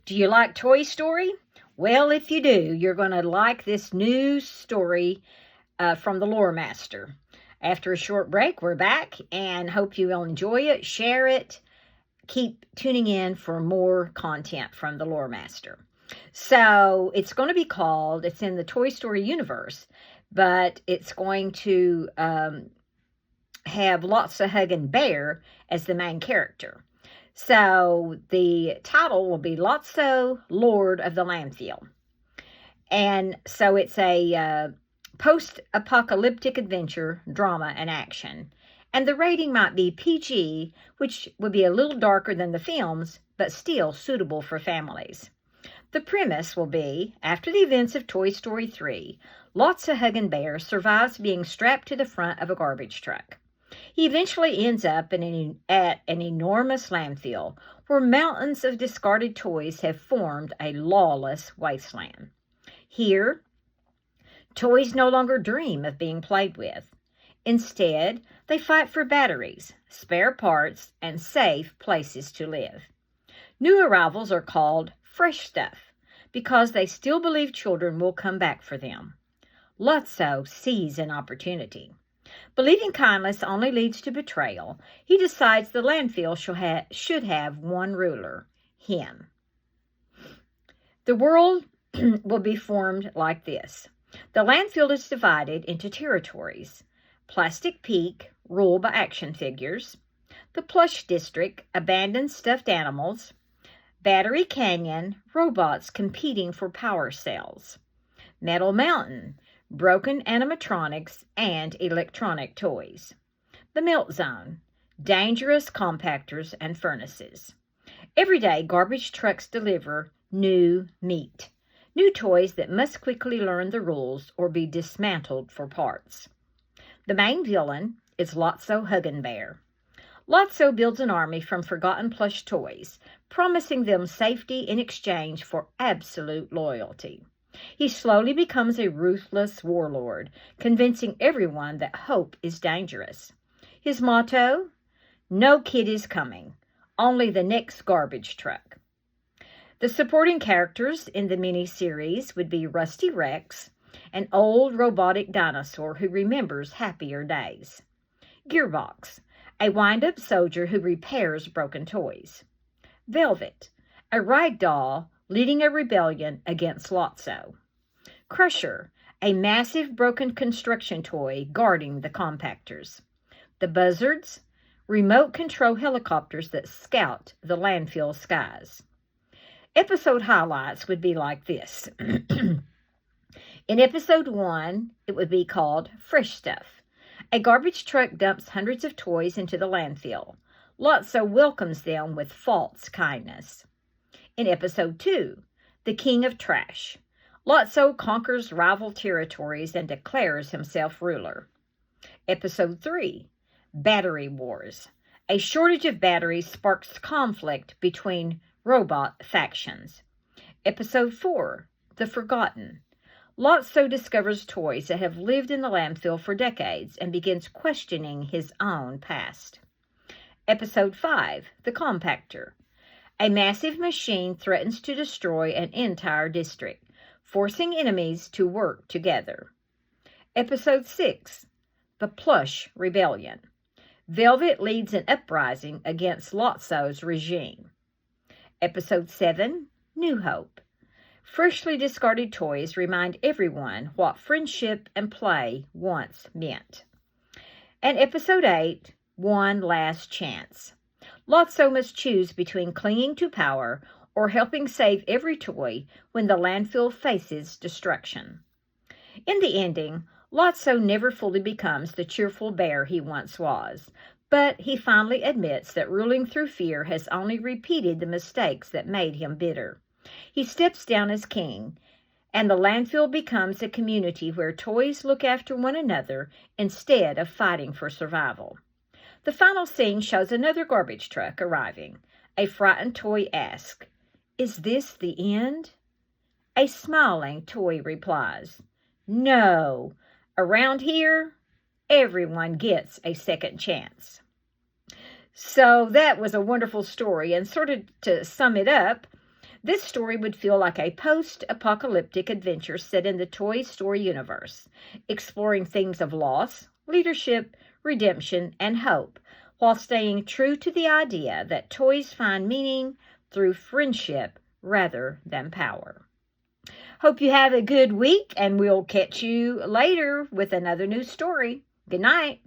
Do you like Toy Story? Well, if you do, you're going to like this new story from the Lore Master. After a short break, we're back and hope you will enjoy it, share it, keep tuning in for more content from the Lore Master. So it's going to be called, it's in the Toy Story universe, but it's going to have Lotso Huggin' Bear as the main character. So the title will be Lotso, Lord of the Landfill. And so it's a post-apocalyptic adventure, drama, and action. And the rating might be PG, which would be a little darker than the films, but still suitable for families. The premise will be, after the events of Toy Story 3, Lotso Huggin' Bear survives being strapped to the front of a garbage truck. He eventually ends up at an enormous landfill where mountains of discarded toys have formed a lawless wasteland. Here, toys no longer dream of being played with. Instead, they fight for batteries, spare parts, and safe places to live. New arrivals are called fresh stuff because they still believe children will come back for them. Lotso sees an opportunity. Believing kindness only leads to betrayal, he decides the landfill should have one ruler, him. The world will be formed like this. The landfill is divided into territories. Plastic Peak, ruled by action figures. The Plush District, abandoned stuffed animals. Battery Canyon, robots competing for power cells. Metal Mountain, broken animatronics and electronic toys. The Melt Zone, dangerous compactors and furnaces. Every day, garbage trucks deliver new meat, new toys that must quickly learn the rules or be dismantled for parts. The main villain is Lotso Huggin' Bear. Lotso builds an army from forgotten plush toys, promising them safety in exchange for absolute loyalty. He slowly becomes a ruthless warlord, convincing everyone that hope is dangerous. His motto, "No kid is coming, only the next garbage truck." The supporting characters in the mini-series would be Rusty Rex, an old robotic dinosaur who remembers happier days. Gearbox, a wind-up soldier who repairs broken toys. Velvet, a rag doll leading a rebellion against Lotso. Crusher, a massive broken construction toy guarding the compactors. The Buzzards, remote control helicopters that scout the landfill skies. Episode highlights would be like this. In episode 1, it would be called Fresh Stuff. A garbage truck dumps hundreds of toys into the landfill. Lotso welcomes them with false kindness. In episode 2, The King of Trash, Lotso conquers rival territories and declares himself ruler. Episode 3, Battery Wars. A shortage of batteries sparks conflict between robot factions. Episode 4, The Forgotten. Lotso discovers toys that have lived in the landfill for decades and begins questioning his own past. Episode 5, The Compactor. A massive machine threatens to destroy an entire district, forcing enemies to work together. Episode 6, The Plush Rebellion. Velvet leads an uprising against Lotso's regime. Episode 7, New Hope. Freshly discarded toys remind everyone what friendship and play once meant. And Episode 8, One Last Chance. Lotso must choose between clinging to power or helping save every toy when the landfill faces destruction. In the ending, Lotso never fully becomes the cheerful bear he once was, but he finally admits that ruling through fear has only repeated the mistakes that made him bitter. He steps down as king, and the landfill becomes a community where toys look after one another instead of fighting for survival. The final scene shows another garbage truck arriving. A frightened toy asks, "Is this the end?" A smiling toy replies, "No, around here, everyone gets a second chance." So that was a wonderful story, and sort of to sum it up, This story would feel like a post-apocalyptic adventure set in the Toy Story universe, exploring themes of loss, leadership, redemption, and hope, while staying true to the idea that toys find meaning through friendship rather than power. Hope you have a good week, and we'll catch you later with another new story. Good night.